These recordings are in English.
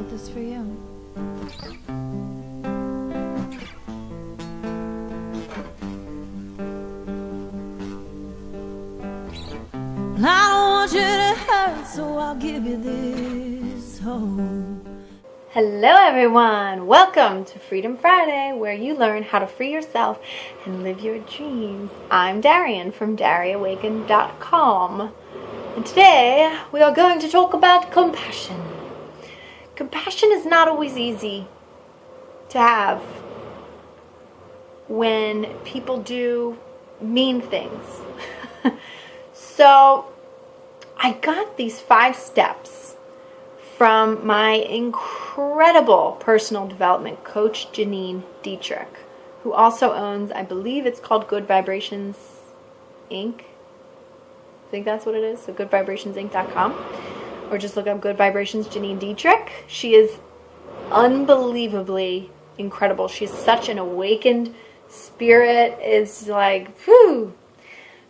wrote this for you. I don't want you to hurt, so I'll give you this hope. Hello everyone! Welcome to Freedom Friday, where you learn how to free yourself and live your dreams. I'm Darienne from DariAwaken.com, and today we are going to talk about compassion. Compassion is not always easy to have when people do mean things. So I got these 5 steps from my incredible personal development coach, Janine Dietrich, who also owns, I believe it's called Good Vibrations Inc. I think that's what it is. So goodvibrationsinc.com, or just look up Good Vibrations Janine Dietrich. She is unbelievably incredible. She's such an awakened spirit. It's like, whew.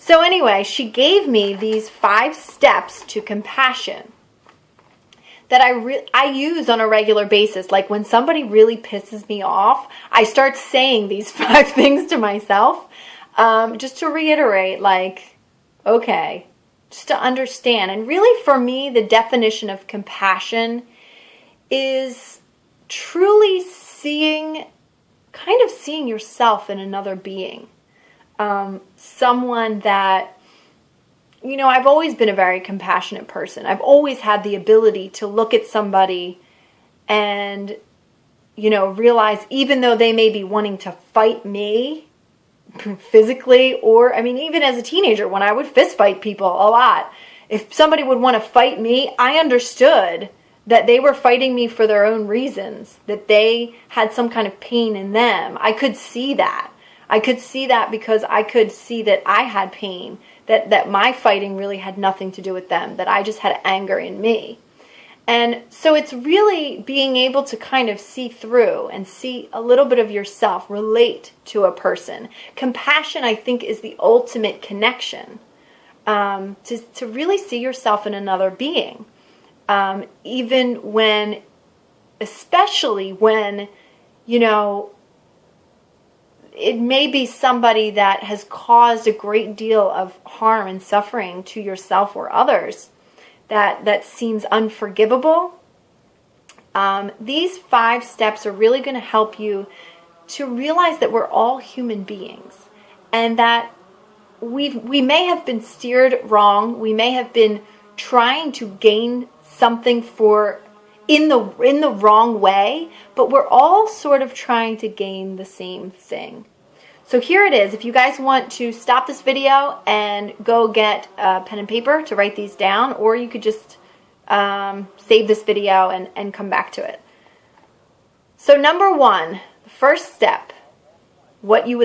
So anyway, she gave me these 5 steps to compassion that I use on a regular basis. Like when somebody really pisses me off, I start saying these 5 things to myself, just to reiterate, like, okay, just to understand. And really for me, the definition of compassion is truly seeing yourself in another being. Someone that, I've always been a very compassionate person. I've always had the ability to look at somebody and, realize even though they may be wanting to fight me physically, or, even as a teenager when I would fist fight people a lot, if somebody would want to fight me, I understood that they were fighting me for their own reasons, that they had some kind of pain in them. I could see that. I could see that because I could see that I had pain, that my fighting really had nothing to do with them, that I just had anger in me. And so it's really being able to kind of see through and see a little bit of yourself, relate to a person. Compassion, I think, is the ultimate connection, to really see yourself in another being. Especially when, it may be somebody that has caused a great deal of harm and suffering to yourself or others that seems unforgivable. These 5 steps are really going to help you to realize that we're all human beings, and that we may have been steered wrong. We may have been trying to gain something in the wrong way, but we're all sort of trying to gain the same thing. So here it is. If you guys want to stop this video and go get a pen and paper to write these down, or you could just save this video and come back to it. So number 1, the first step, what you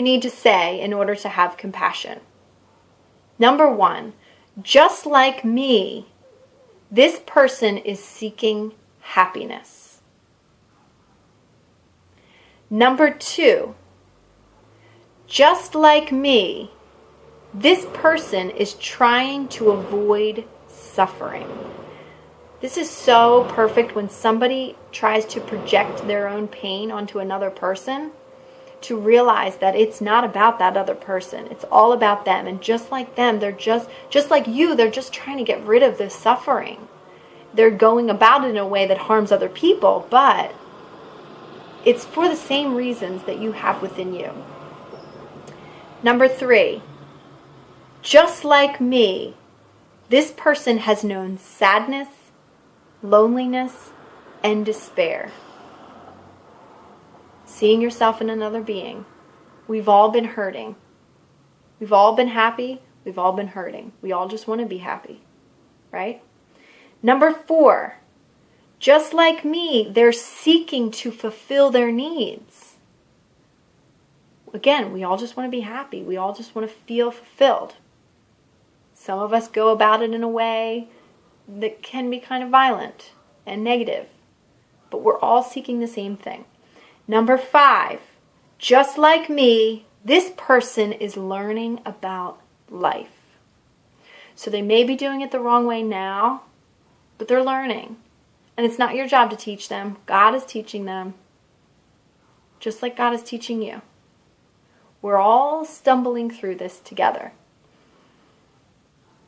need to say in order to have compassion. Number 1, just like me, this person is seeking happiness. Number 2, just like me, this person is trying to avoid suffering. This is so perfect when somebody tries to project their own pain onto another person, to realize that it's not about that other person. It's all about them. And just like them, they're just like you, they're just trying to get rid of this suffering. They're going about it in a way that harms other people, but it's for the same reasons that you have within you. Number 3, just like me, this person has known sadness, loneliness, and despair. Seeing yourself in another being. We've all been hurting. We've all been happy. We've all been hurting. We all just want to be happy, right? Number 4, just like me, they're seeking to fulfill their needs. Again, we all just want to be happy. We all just want to feel fulfilled. Some of us go about it in a way that can be kind of violent and negative, but we're all seeking the same thing. Number 5, just like me, this person is learning about life. So they may be doing it the wrong way now, but they're learning. And it's not your job to teach them. God is teaching them. Just like God is teaching you. We're all stumbling through this together.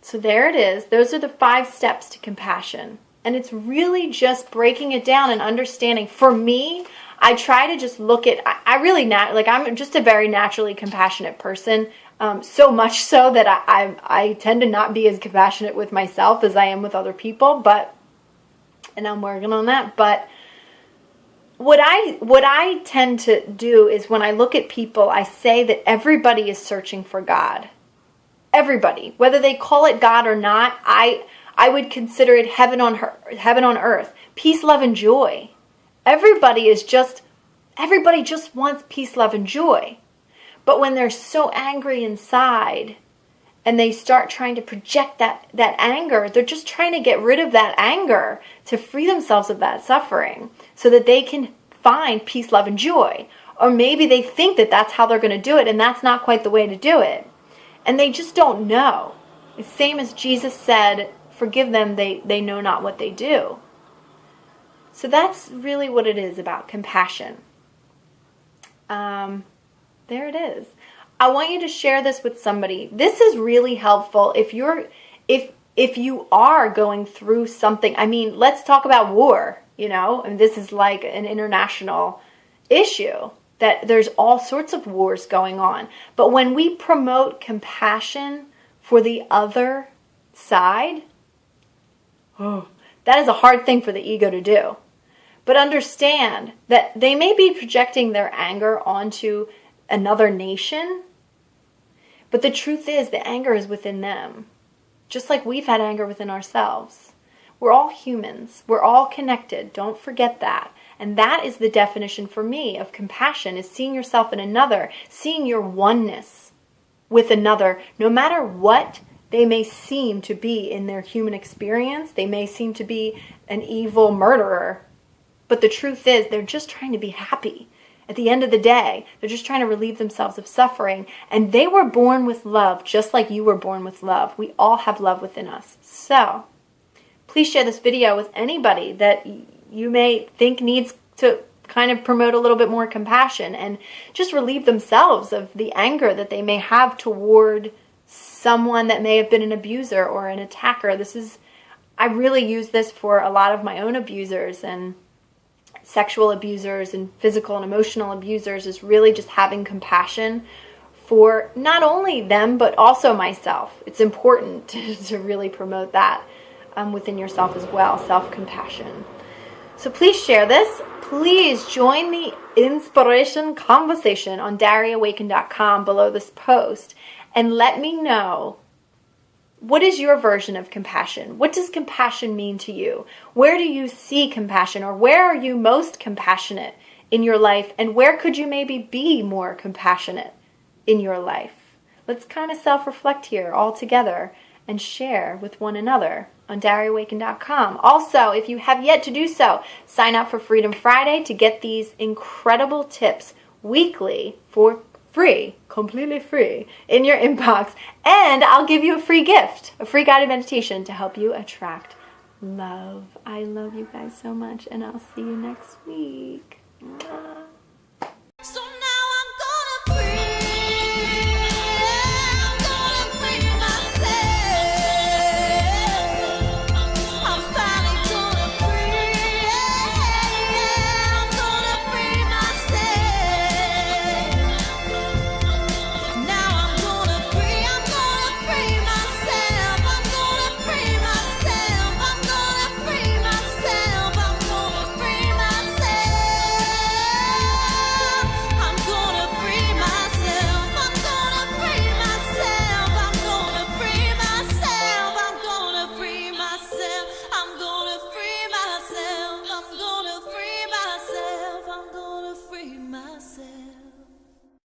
So there it is. Those are the 5 steps to compassion. And it's really just breaking it down and understanding. For me, I try to just look at, I'm just a very naturally compassionate person. So much so that I tend to not be as compassionate with myself as I am with other people. And I'm working on that. But what I tend to do is when I look at people, I say that everybody is searching for God. Everybody, whether they call it God or not, I would consider it heaven on earth, peace, love, and joy. Everybody just wants peace, love, and joy. But when they're so angry inside and they start trying to project that anger, they're just trying to get rid of that anger to free themselves of that suffering so that they can find peace, love, and joy. Or maybe they think that that's how they're going to do it, and that's not quite the way to do it. And they just don't know. The same as Jesus said, forgive them, they know not what they do. So that's really what it is about compassion. There it is. I want you to share this with somebody. This is really helpful if you are going through something. I mean, let's talk about war, and this is like an international issue. That there's all sorts of wars going on. But when we promote compassion for the other side, that is a hard thing for the ego to do. But understand that they may be projecting their anger onto another nation, but the truth is the anger is within them. Just like we've had anger within ourselves. We're all humans. We're all connected. Don't forget that. And that is the definition for me of compassion, is seeing yourself in another, seeing your oneness with another, no matter what they may seem to be in their human experience. They may seem to be an evil murderer, but the truth is they're just trying to be happy. At the end of the day, they're just trying to relieve themselves of suffering, and they were born with love, just like you were born with love. We all have love within us. So, please share this video with anybody that you may think needs to kind of promote a little bit more compassion and just relieve themselves of the anger that they may have toward someone that may have been an abuser or an attacker. I really use this for a lot of my own abusers and sexual abusers and physical and emotional abusers, is really just having compassion for not only them but also myself. It's important to really promote that within yourself as well, self-compassion. So please share this. Please join the inspiration conversation on DariaWaken.com below this post and let me know, what is your version of compassion? What does compassion mean to you? Where do you see compassion, or where are you most compassionate in your life, and where could you maybe be more compassionate in your life? Let's kind of self-reflect here all together and share with one another on DariaWaken.com. Also, if you have yet to do so, sign up for Freedom Friday to get these incredible tips weekly for free, completely free, in your inbox. And I'll give you a free gift, a free guided meditation to help you attract love. I love you guys so much, and I'll see you next week.